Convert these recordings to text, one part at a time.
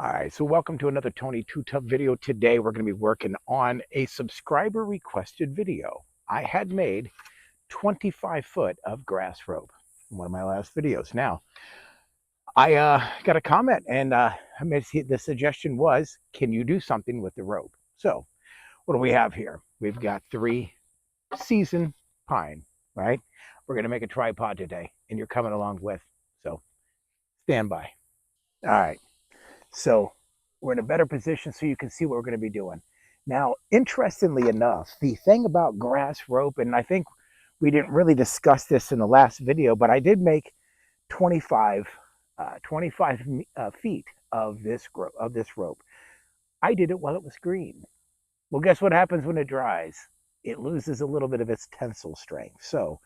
All right, so welcome to another Tony Too Tough video. Today we're going to be working on a subscriber requested video. I had made 25 foot of grass rope in one of my last videos. Now, I got a comment and the suggestion was, can you do something with the rope? So what do we have here? We've got 3 season pine, right? We're going to make a tripod today and you're coming along with, so stand by. All right. So we're in a better position so you can see what we're going to be doing. Now, interestingly enough, the thing about grass rope, and I think we didn't really discuss this in the last video, but I did make 25 feet of this rope. I did it while it was green. Well, guess what happens when it dries? It loses a little bit of its tensile strength. So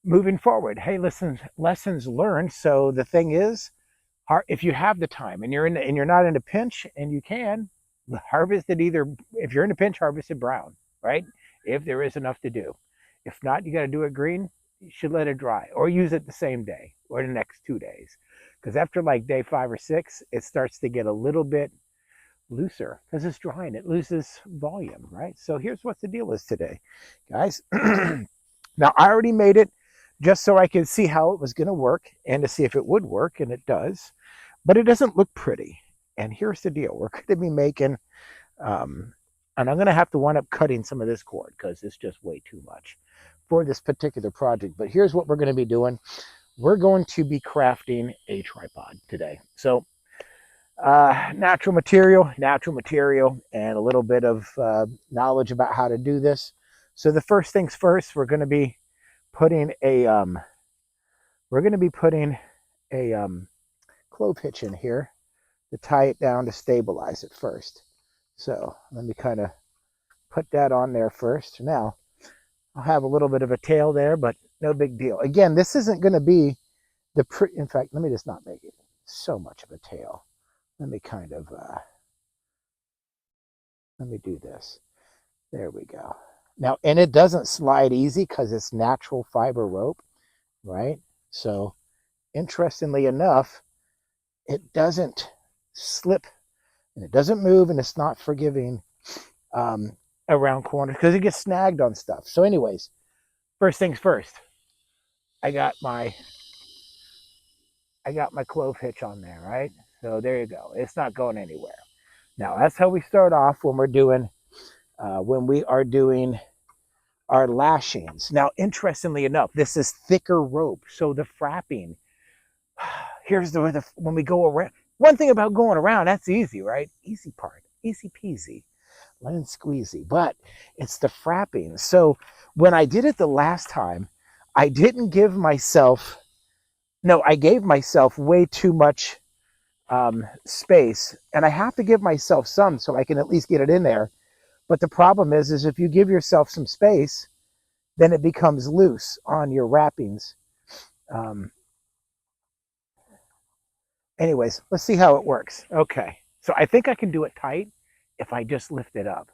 moving forward, hey, listen, lessons learned. So the thing is, if you have the time and you're not in a pinch and you can harvest it, either if you're in a pinch, harvest it brown, right? If there is enough to do. If not, you got to do it green. You should let it dry or use it the same day or the next 2 days, because after like day 5 or 6 it starts to get a little bit looser because it's drying. It loses volume, right? So here's what the deal is today, guys. Now I already made it just so I could see how it was going to work and to see if it would work, and it does, but it doesn't look pretty. And here's the deal. We're going to be making, and I'm going to have to wind up cutting some of this cord because it's just way too much for this particular project. But here's what we're going to be doing. We're going to be crafting a tripod today. So natural material, and a little bit of knowledge about how to do this. So the first things first, we're going to be putting a clove hitch in here to tie it down to stabilize it first. So let me kind of put that on there first. Now I'll have a little bit of a tail there, but no big deal. Again, this isn't going to be in fact, let me just not make it so much of a tail. Let me kind of let me do this. There we go. Now, and it doesn't slide easy because it's natural fiber rope, right? So interestingly enough, it doesn't slip and it doesn't move, and it's not forgiving around corners because it gets snagged on stuff. So anyways, first things first, I got my clove hitch on there, right? So there you go. It's not going anywhere. Now that's how we start off when we are doing our lashings. Now, interestingly enough, this is thicker rope, so the frapping, here's when we go around. One thing about going around, that's easy, right? Easy part, easy peasy, lemon squeezy. But it's the frapping. So when I did it the last time, I didn't give myself, no, I gave myself way too much space, and I have to give myself some so I can at least get it in there. But the problem is if you give yourself some space, then it becomes loose on your wrappings. Anyways, let's see how it works. Okay, so I think I can do it tight if I just lift it up.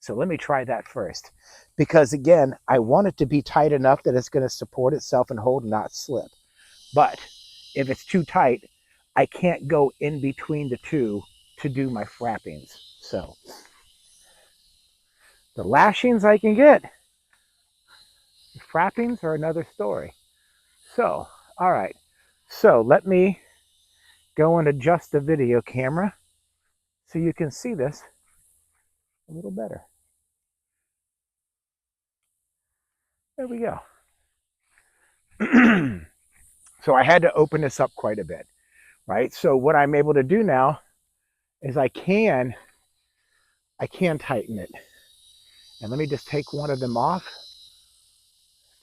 So let me try that first, because again, I want it to be tight enough that it's going to support itself and hold and not slip. But if it's too tight, I can't go in between the two to do my frappings. So the lashings I can get, the frappings are another story. So, all right. So let me go and adjust the video camera so you can see this a little better. There we go. So I had to open this up quite a bit, right? So what I'm able to do now is I can tighten it. And let me just take one of them off,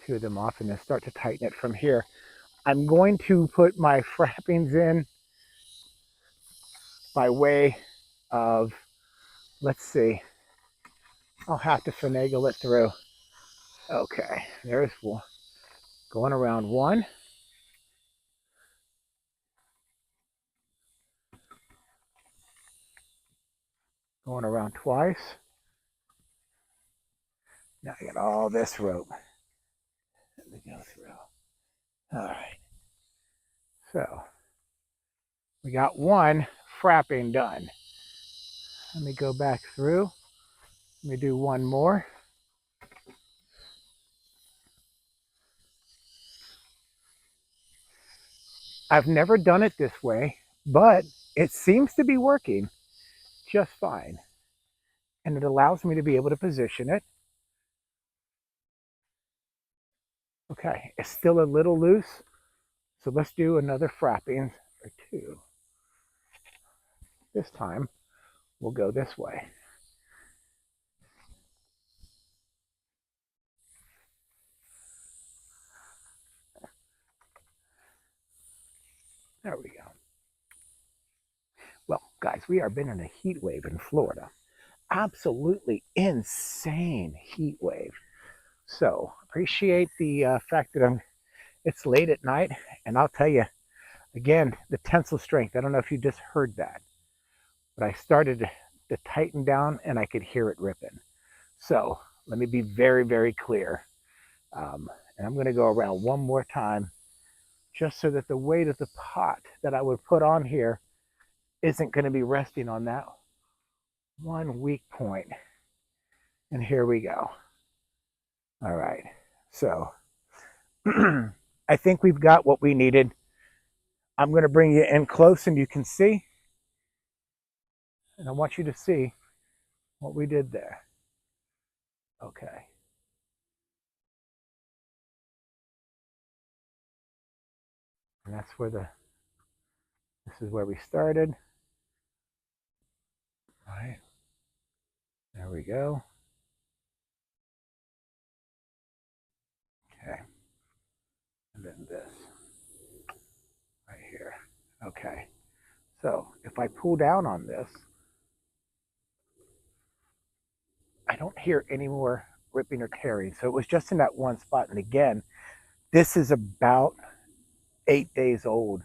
2 of them off, and then start to tighten it from here. I'm going to put my frappings in by way of, let's see, I'll have to finagle it through. Okay, there's one. Going around one. Going around twice. Now I got all this rope that we go through. All right. So we got one frapping done. Let me go back through. Let me do one more. I've never done it this way, but it seems to be working just fine. And it allows me to be able to position it. Okay, it's still a little loose, so let's do another frapping or two. This time, we'll go this way. There we go. Well, guys, we are been in a heat wave in Florida. Absolutely insane heat wave. So appreciate the fact that it's late at night, and I'll tell you again, the tensile strength. I don't know if you just heard that, but I started to tighten down and I could hear it ripping. So let me be very, very clear. And I'm going to go around one more time just so that the weight of the pot that I would put on here isn't going to be resting on that one weak point. And here we go. All right. So I think we've got what we needed. I'm going to bring you in close and you can see. And I want you to see what we did there. Okay. And that's where this is where we started. All right. There we go. Okay. And then this right here. Okay. So if I pull down on this, I don't hear any more ripping or tearing. So it was just in that one spot. And again, this is about 8 days old.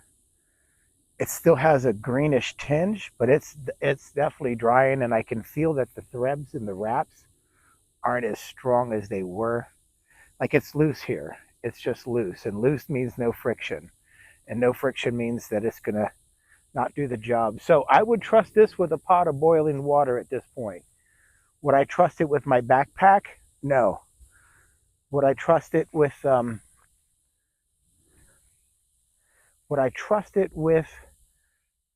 It still has a greenish tinge, but it's definitely drying, and I can feel that the threads and the wraps aren't as strong as they were. Like it's loose here. It's just loose, and loose means no friction, and no friction means that it's gonna not do the job. So I would trust this with a pot of boiling water at this point. Would I trust it with my backpack? No. Would I trust it with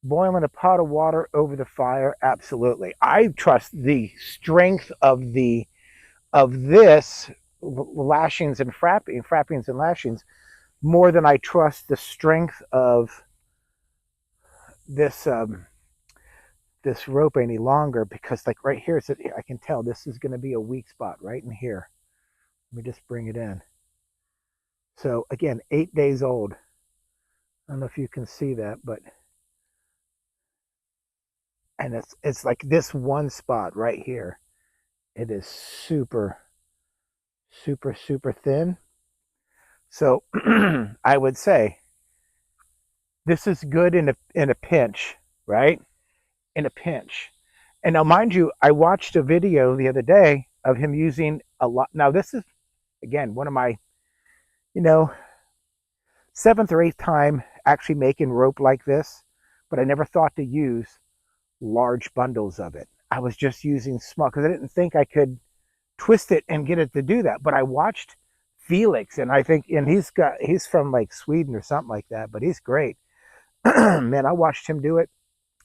boiling a pot of water over the fire? Absolutely. I trust the strength of this lashings and frappings and lashings more than I trust the strength of this this rope any longer, because like right here, I can tell this is going to be a weak spot right in here. Let me just bring it in. So again, 8 days old. I don't know if you can see that, but and it's like this one spot right here. It is super, super, super thin. So I would say this is good in a pinch, right? In a pinch. And now, mind you, I watched a video the other day of him using a lot. Now, this is again one of my, you know, 7th or 8th time actually making rope like this, but I never thought to use large bundles of it. I was just using small because I didn't think I could twist it and get it to do that. But I watched Felix, and I think, and he's from like Sweden or something like that, but he's great. Man, I watched him do it,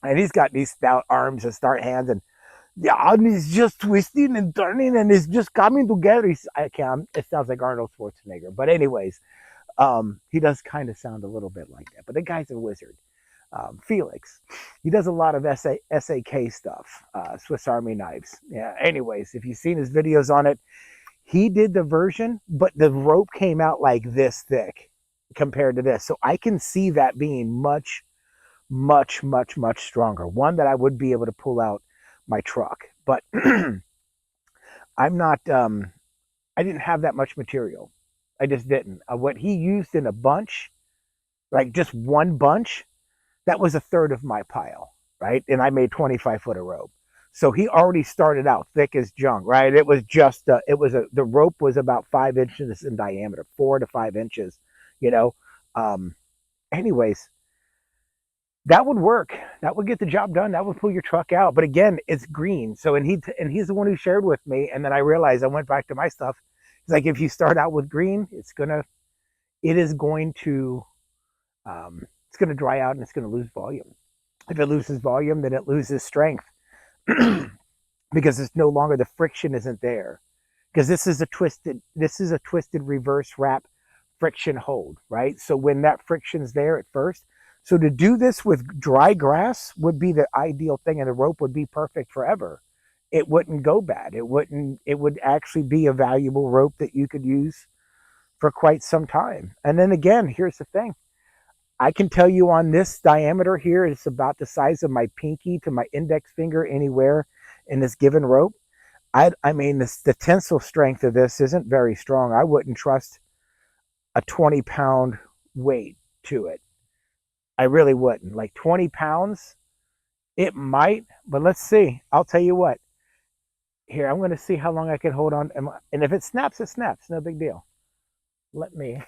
and he's got these stout arms and stout hands, and yeah, and he's just twisting and turning, and it's just coming together. It sounds like Arnold Schwarzenegger, but anyways, he does kind of sound a little bit like that. But the guy's a wizard. Felix, he does a lot of SAK stuff, Swiss Army knives. Yeah. Anyways, if you've seen his videos on it, he did the version, but the rope came out like this thick compared to this. So I can see that being much, much, much, much stronger. One that I would be able to pull out my truck, but I'm not. I didn't have that much material. I just didn't. What he used in a bunch, like just one bunch, that was a third of my pile, right? And I made 25 foot of rope. So he already started out thick as junk, right? It was just, the rope was about 5 inches in diameter, 4 to 5 inches, you know? Anyways, That would work. That would get the job done. That would pull your truck out. But again, it's green. So he's the one who shared with me. And then I realized I went back to my stuff. It's like if you start out with green, it is going to it's going to dry out and it's going to lose volume. If it loses volume, then it loses strength because it's no longer, the friction isn't there. Because this is a twisted reverse wrap friction hold, right? So when that friction's there at first, so to do this with dry grass would be the ideal thing, and the rope would be perfect forever. It wouldn't go bad. It would actually be a valuable rope that you could use for quite some time. And then again, here's the thing. I can tell you on this diameter here, it's about the size of my pinky to my index finger anywhere in this given rope. I mean, the tensile strength of this isn't very strong. I wouldn't trust a 20-pound weight to it. I really wouldn't. Like 20 pounds, it might, but let's see. I'll tell you what. Here, I'm going to see how long I can hold on. And if it snaps, it snaps. No big deal. Let me.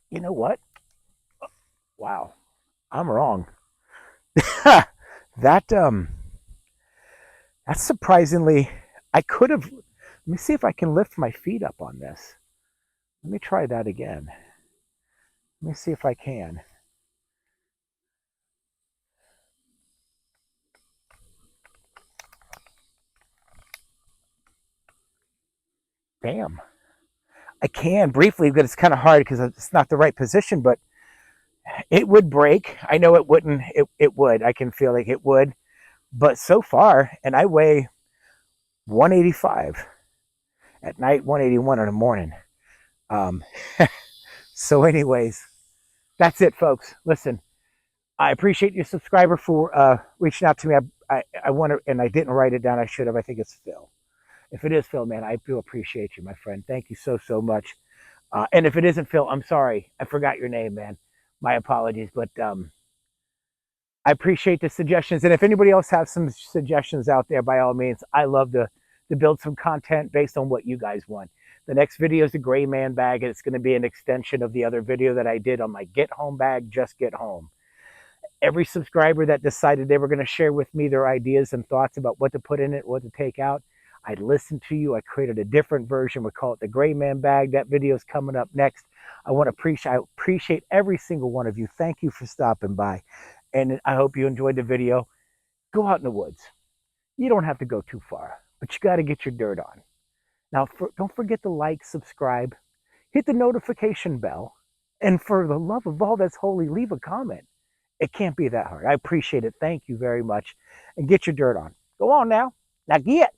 You know what? Wow. I'm wrong. that that's surprisingly, I could have. Let me see if I can lift my feet up on this. Let me try that again. Let me see if I can. Bam. I can briefly, but it's kind of hard because it's not the right position, but it would break. I know it wouldn't. It would. I can feel like it would. But so far, and I weigh 185 at night, 181 in the morning. Um, so anyways, that's it, folks. Listen, I appreciate your subscriber for reaching out to me. I want to, and I didn't write it down. I should have. I think it's Phil. If it is Phil, man, I do appreciate you, my friend. Thank you so much. And if it isn't Phil, I'm sorry. I forgot your name, man. My apologies. But I appreciate the suggestions. And if anybody else has some suggestions out there, by all means, I love to build some content based on what you guys want. The next video is the gray man bag, and it's going to be an extension of the other video that I did on my get home bag, just get home. Every subscriber that decided they were going to share with me their ideas and thoughts about what to put in it, what to take out, I listened to you. I created a different version. We call it the gray man bag. That video is coming up next. I appreciate every single one of you. Thank you for stopping by. And I hope you enjoyed the video. Go out in the woods. You don't have to go too far, but you got to get your dirt on. Now, don't forget to like, subscribe, hit the notification bell, and for the love of all that's holy, leave a comment. It can't be that hard. I appreciate it. Thank you very much. And get your dirt on. Go on now. Now get.